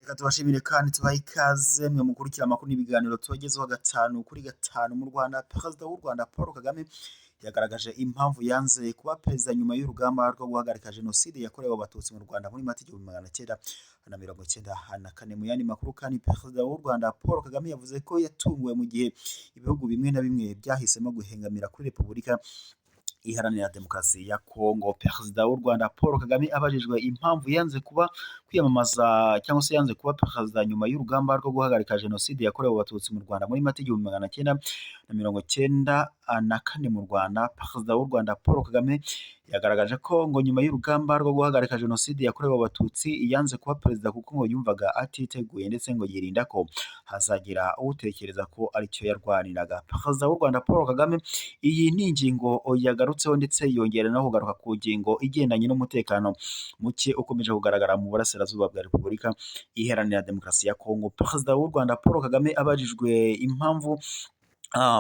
Reka tubashimire kandi tubahe ikaze mwe mukurikira amakuru n'ibiganiro tubagezeho gatanu kuri gatanu mu Rwanda. Perezida w'u Rwanda Paul Kagame yagaragaje impamvu yanze kuba perezida nyuma y'urugamba rwo guhagarika jenoside yakorewe abatutsi mu Rwanda muri Mata 1994. Mu yandi makuru kandi perezida w'u Rwanda Paul Kagame yavuze ko yatunguwe mu gihe ibihugu bimwe na bimwe byahisemo guhengamira kuri Repubulika Iharanira Demokarasi ya Congo. Perezida w'u Rwanda Paul Kagame abajijwe impamvu yanze kuba kwiyamamaza cyangwa se yanze kuba perezida nyuma y'urugamba rwo guhagarika jenoside yakorewe abatutsi mu Rwanda muri Mata 1994 mu Rwanda. Perezida w'u Rwanda Paul Kagame yagaragaje ko ngo nyuma y'urugamba rwo guhagarika jenoside yakorewe abatutsi yanze kuba perezida kuko ngo yumvaga atiteguye ndetse ngo yirinda ko hazagira utekereza ko aricyo yarwaniraga. Perezida w'u Rwanda Paul Kagame iyi ni ingingo yagarutseho ndetse yongera no kugaruka ku ngingo igendanye n'umutekano muke ukomeje kugaragara mu burasirazuba bwa Repubulika Iharanira Demokarasi ya Congo. Perezida w'u Rwanda Paul Kagame abajijwe impamvu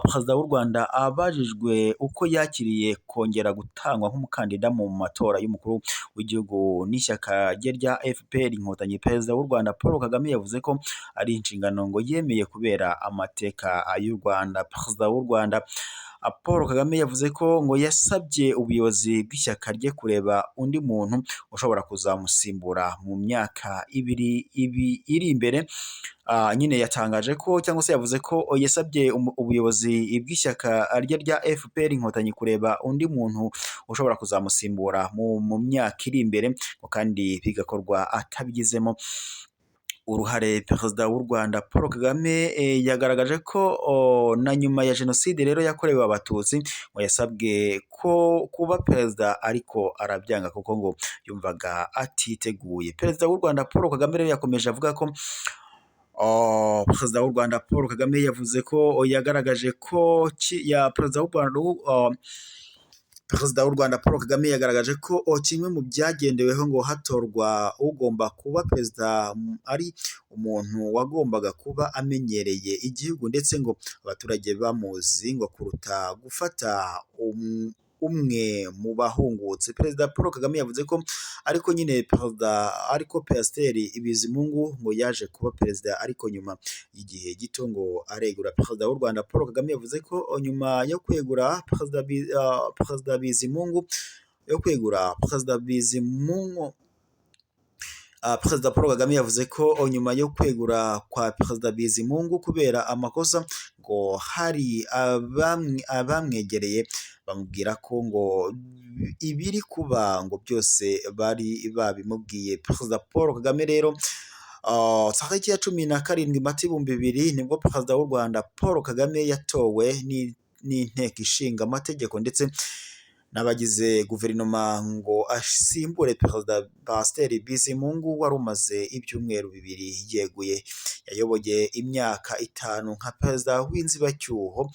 Perezida w'u Rwanda abajijwe uko yakiriye kongera gutangwa nk'umukandida mu matora y'umukuru w'igihugu n'ishyaka rye rya FPR Inkotanyi. Perezida w'u Rwanda Paul Kagame yavuze ko ari inshingano ngo yemeye kubera amateka y'u Rwanda. Perezida w'u Rwanda Paul Kagame yavuze ko ngo yasabye ubuyobozi bw'ishyaka rye kureba undi muntu ushobora kuzamusimbura mu myaka ibiri iri imbere. Nyine yatangaje ko cyangwa se yavuze ko yasabye ubuyobozi bw'ishyaka rye rya FPR Inkotanyi kureba undi muntu ushobora kuzamusimbura mu myaka iri imbere kandi bigakorwa atabigizemo uruhare. Perezida w'u Rwanda Paul Kagame yagaragaje ko na nyuma ya jenoside rero yakorewe abatutsi ngo yasabwe ko kuba perezida ariko arabyanga kuko ngo yumvaga atiteguye. Perezida w'u Rwanda Paul Kagame rero yakomeje avuga ko Perezida w'u Rwanda Paul Kagame yavuze ko yagaragaje ko Perezida w'u Rwanda Paul Kagame yagaragaje ko kimwe mu byagendeweho ngo hatorwa ugomba kuba perezida ari umuntu wagombaga kuba amenyereye igihugu ndetse ngo abaturage bamuzi ngo kuruta gufata umwe mu bahungutse. Perezida Paul Kagame yavuze ko ariko nyine Pasiteri Bizimungu ngo yaje kuba perezida ariko nyuma y'igihe gito ngo aregura. Perezida w'u Rwanda Paul Kagame yavuze ko nyuma yo kwegura Perezida Bizimungu Perezida Paul Kagame yavuze ko nyuma yo kwegura kwa Perezida Bizimungu kubera amakosa ngo hari abamwegereye bamubwira ko ngo ibiri kuba ngo byose bari babimubwiye. Perezida Paul Kagame rero tariki ya 17 Mata 2000 nibwo Perezida w'u Rwanda Paul Kagame yatowe n'inteko ishinga amategeko ndetse n'abagize guverinoma ngo asimbure Perezida Pasiteri Bizimungu wari umaze ibyumweru 2 yeguye. Yayoboye imyaka 5 nka perezida w'inzibacyuho.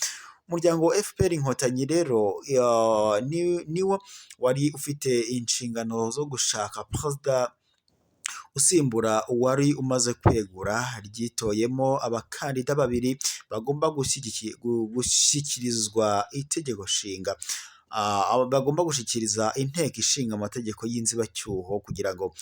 Umuryango FPR Inkotanyi rero niwo wari ufite inshingano zo gushaka perezida usimbura uwari umaze kwegura. Ryitoyemo abakandida 2 bagomba gushyikirizwa itegeko nshinga bagomba gushyikiriza inteko ishinga amategeko y'inzibacyuho kugira ngo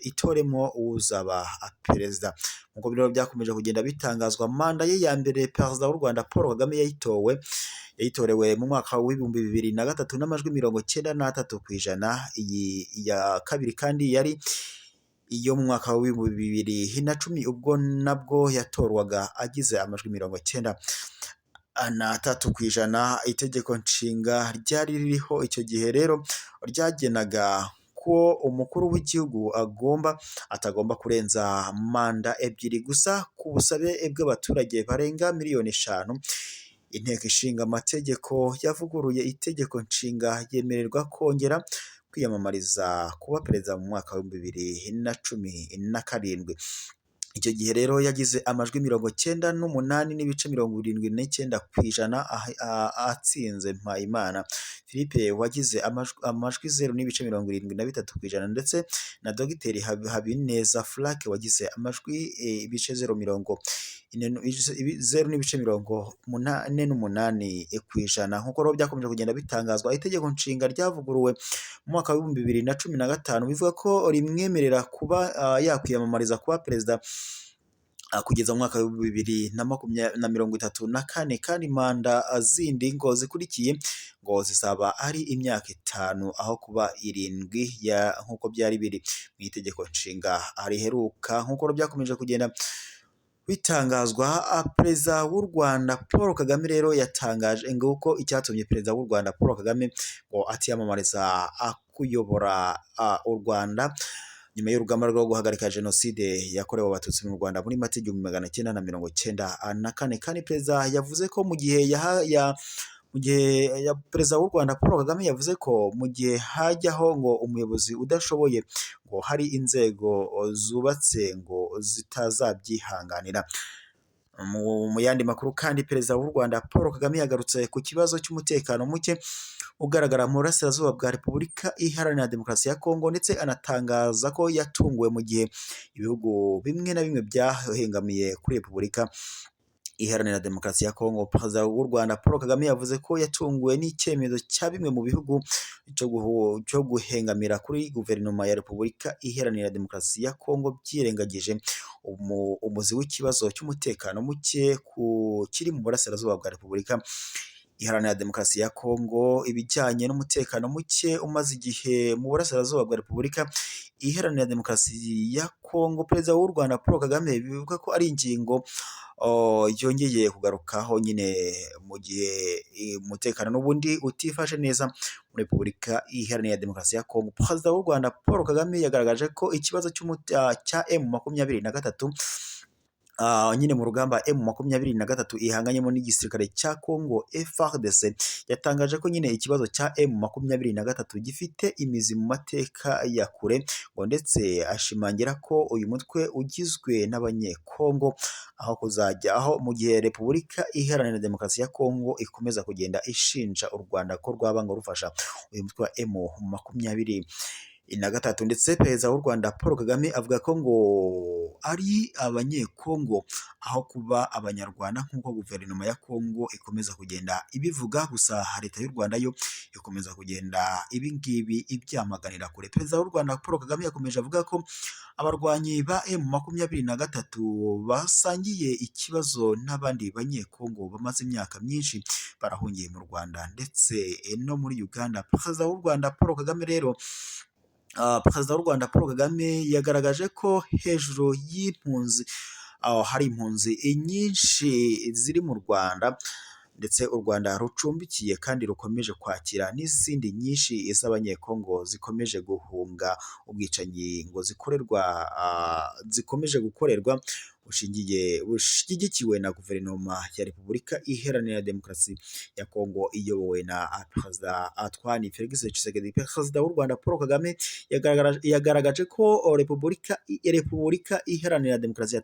itoremo uzaba perezida. Nk'uko biro byakomeje kugenda bitangazwa, manda ye ya mbere Perezida w'u Rwanda Paul Kagame yayitorewe mu mwaka w'ibihumbi 2003 n'amajwi 93%. Iyi ya kabiri kandi yari iyo mu mwaka w'ibihumbi 2010 ubwo nabwo yatorwaga agize amajwi 93%. Itegeko nshinga ryari ririho icyo gihe rero ryagenaga ko umukuru w'igihugu atagomba kurenza manda 2 gusa ku busabe bw'abaturage barenga 5 miliyoni. Inteko ishinga amategeko yavuguruye itegeko nshinga yemererwa kongera kwiyamamariza kuba perezida mu mwaka wa 2017. icyo gihe rero yagize amajwi 98.79% atsinze Mpayimana Philippe wagize amajwi 0.73% ndetse na Dogiteri Habineza Frank wagize amajwi ibice 0.88%. Nk'uko rero byakomeje kugenda bitangazwa, itegeko nshinga ryavuguruwe mu mwaka wa 2015 bivuga ko rimwemerera kuba yakwiyamamariza kuba perezida kugeza mu mwaka wa 2034 kandi manda zindi ngo zikurikiye ngo zizaba ari imyaka 5 aho kuba 7 nk'uko byari biri mu itegeko nshinga riheruka. Nk'uko byakomeje kugenda bitangazwa, Perezida w'u Rwanda Paul Kagame rero yatangaje nguko icyatumye Perezida w'u Rwanda Paul Kagame ngo atiyamamariza kuyobora u Rwanda nyuma y'urugamba rwo guhagarika jenoside yakorewe abatutsi mu Rwanda muri Mata 1994. Kandi Perezida yavuze ko mu gihe Perezida w'u Rwanda Paul Kagame yavuze ko mu gihe hajyaho ngo umuyobozi udashoboye ngo hari inzego zubatse ngo zitazabyihanganira. Mu yandi makuru kandi Perezida w'u Rwanda Paul Kagame yagarutse ku kibazo cy'umutekano muke ugaragara mu burasirazuba bwa Repubulika Iharanira Demokarasi ya Congo, ndetse anatangaza ko yatunguwe mu gihe ibihugu bimwe na bimwe byahengamiye kuri Repubulika Iharanira Demokarasi ya Congo. Perezida w'u Rwanda Paul Kagame yavuze ko yatunguwe n'icyemezo cya bimwe mu bihugu cyo guhengamira kuri guverinoma ya Repubulika Iharanira Demokarasi ya Congo byirengagije umuzi w'ikibazo cy'umutekano muke kiri mu burasirazuba bwa Repubulika Iharanira Demokarasi ya Congo. Ibijyanye n'umutekano muke umaze igihe mu burasirazuba bwa Repubulika Iharanira Demokarasi ya Congo, Perezida w'u Rwanda Paul Kagame bivuga ko ari ingingo yongeye kugarukaho nyine mu gihe umutekano n'ubundi utifashe neza muri Repubulika Iharanira Demokarasi ya Congo. Perezida w'u Rwanda Paul Kagame yagaragaje ko ikibazo cya M23 nyine mu rugamba M23 ihanganyemo n'igisirikare cya Congo FARDC, yatangaje ko nyine ikibazo cya M23 gifite imizi mu mateka ya kure ngo ndetse ashimangira ko uyu mutwe ugizwe n'abanyekongo aho mu gihe Repubulika Iharanira Demokarasi ya Congo ikomeza kugenda ishinja u Rwanda ko rwaba ngo rufasha uyu mutwe wa M23. Ndetse Perezida w'u Rwanda Paul Kagame avuga ko ngo ari abanyekongo aho kuba abanyarwanda nk'uko guverinoma ya Congo ikomeza kugenda ibivuga, gusa leta y'u Rwanda yo ikomeza kugenda ibingibi ibyamaganira kure. Perezida w'u Rwanda Paul Kagame yakomeje avuga ko abarwanyi ba M23 basangiye ikibazo n'abandi banyekongo bamaze imyaka myinshi barahungiye mu Rwanda ndetse no muri Uganda. Perezida w'u Rwanda Paul Kagame rero Perezida w'u Rwanda Paul Kagame yagaragaje ko hejuru y'impunzi hari impunzi nyinshi ziri mu Rwanda, ndetse u Rwanda rucumbikiye kandi rukomeje kwakira n'izindi nyinshi z'abanyekongo zikomeje guhunga ubwicanyi ngo zikomeje gukorerwa bushyigikiwe na guverinoma ya Repubulika Iharanira Demokarasi ya Congo iyobowe na Perezida Antoine Felix Tshisekedi. Perezida w'u Rwanda Paul Kagame yagaragaje ko Repubulika Iharanira Demokarasi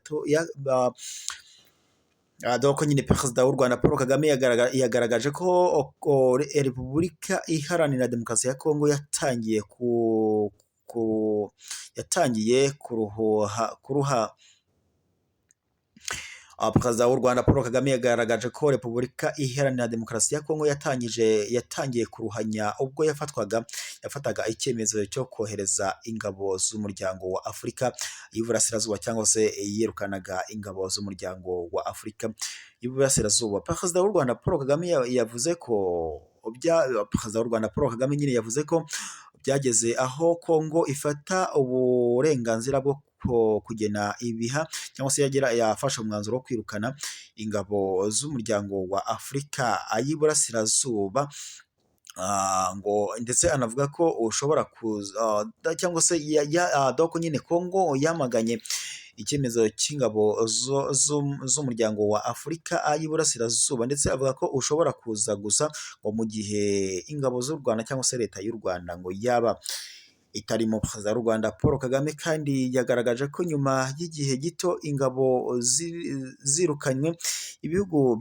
nyine Perezida w'u Rwanda Paul Kagame yagaragaje ko Repubulika Iharanira Demokarasi ya Congo yatangiye kuruha. Perezida w'u Rwanda Paul Kagame yagaragaje ko Repubulika Iharanira Demokarasi ya Congo yatangiye kuruhanya ubwo yafataga icyemezo cyo kohereza ingabo z'umuryango wa Afurika y'Iburasirazuba cyangwa se yirukanaga ingabo z'umuryango wa Afurika y'Iburasirazuba. Perezida w'u Rwanda Paul Kagame yavuze ko nyine yavuze ko byageze aho Congo ifata uburenganzira bwo kugena ibiha cyangwa se yafashe umwanzuro wo kwirukana ingabo z'umuryango wa Afurika y'Iburasirazuba, ngo ndetse anavuga ko ushobora kuza cyangwa se doko nyine Congo yamaganye icyemezo cy'ingabo z'umuryango wa Afurika y'Iburasirazuba, ndetse avuga ko ushobora kuza gusa ngo mu gihe ingabo z'u Rwanda cyangwa se leta y'u Rwanda ngo yaba itarimo Perezida w'u Rwanda Paul Kagame, kandi yagaragaje ko nyuma y'igihe gito ingabo zirukanywe ibihugu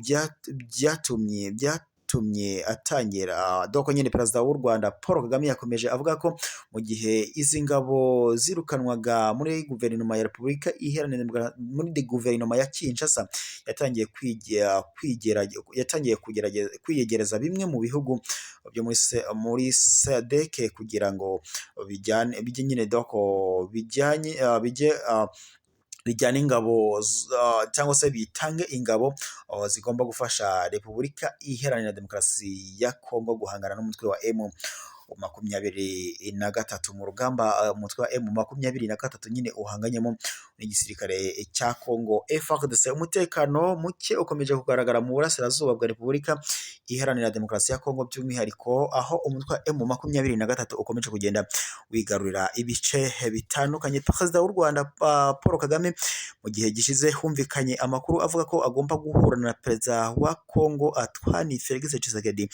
byatumye atangira doko nyine. Perezida w'u Rwanda Paul Kagame yakomeje avuga ko mu gihe izi ngabo zirukanwaga muri guverinoma ya Repubulika Iharanira muri guverinoma ya Kinshasa, yatangiye kwiyegereza bimwe mu bihugu byo muri Sadc kugira ngo bijye nyine doko bijyane ingabo cyangwa se bitange ingabo zigomba gufasha Repubulika Iharanira Demokarasi ya Congo guhangana n'umutwe wa M23 mu rugamba. Umutwe wa M23 nyine uhanganyemo n'igisirikare cya Congo FARDC. Umutekano muke ukomeje kugaragara mu burasirazuba bwa Repubulika Iharanira Demokarasi ya Congo, by'umwihariko aho umutwe wa M23 ukomeje kugenda wigarurira ibice bitandukanye. Perezida w'u Rwanda Paul Kagame mu gihe gishize humvikanye amakuru avuga ko agomba guhura na Perezida wa Congo Tshisekedi,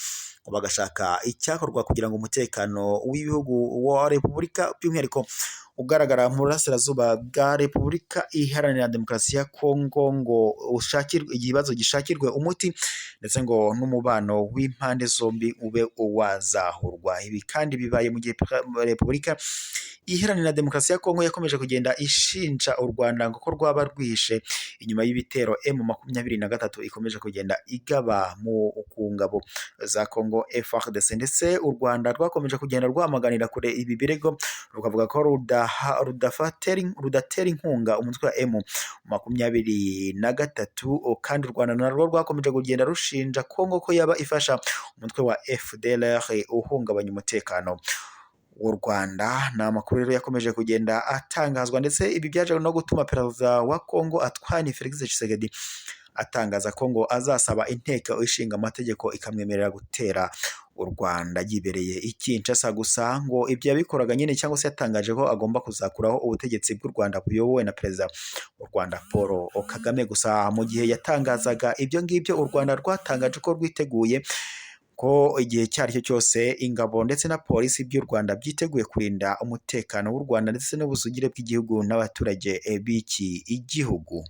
bagashaka icyakorwa kugira ngo umutekano w'ibihugu wa Repubulika by'umwihariko ugaragara mu burasirazuba bwa Repubulika Iharanira Demokarasi ya Congo ngo ikibazo gishakirwe umuti, ndetse ngo n'umubano w'impande zombi ube wazahurwa. Ibi kandi bibaye mu gihe Repubulika Iharanira Demokarasi ya Congo yakomeje kugenda ishinja u Rwanda ngo ko rwaba rwihishe inyuma y'ibitero M23 ikomeje kugenda igaba ku ngabo za Congo FARDC, ndetse u Rwanda rwakomeje kugenda rwamaganira kure ibi birego, rukavuga ko rudatera inkunga umutwe wa M23, kandi u Rwanda narwo rwakomeje kugenda rushinja Congo ko yaba ifasha umutwe wa FDLR uhungabanya umutekano w'u Rwanda. Ni amakuru rero yakomeje kugenda atangazwa, ndetse ibi byaje no gutuma Perezida wa Congo Tshisekedi atangaza ko ngo azasaba inteko ishinga amategeko ikamwemerera gutera u Rwanda yibereye i Kinshasa. Gusa ngo ibyo yabikoraga nyine, cyangwa se yatangaje ko agomba kuzakuraho ubutegetsi bw'u Rwanda buyobowe na Perezida w'u Rwanda Paul Kagame. Gusa mu gihe yatangazaga ibyo ngibyo, u Rwanda rwatangaje ko rwiteguye ko igihe icyo ari cyo cyose ingabo ndetse na polisi by'u Rwanda byiteguye kurinda umutekano w'u Rwanda ndetse n'ubusugire bw'igihugu n'abaturage b'iki igihugu.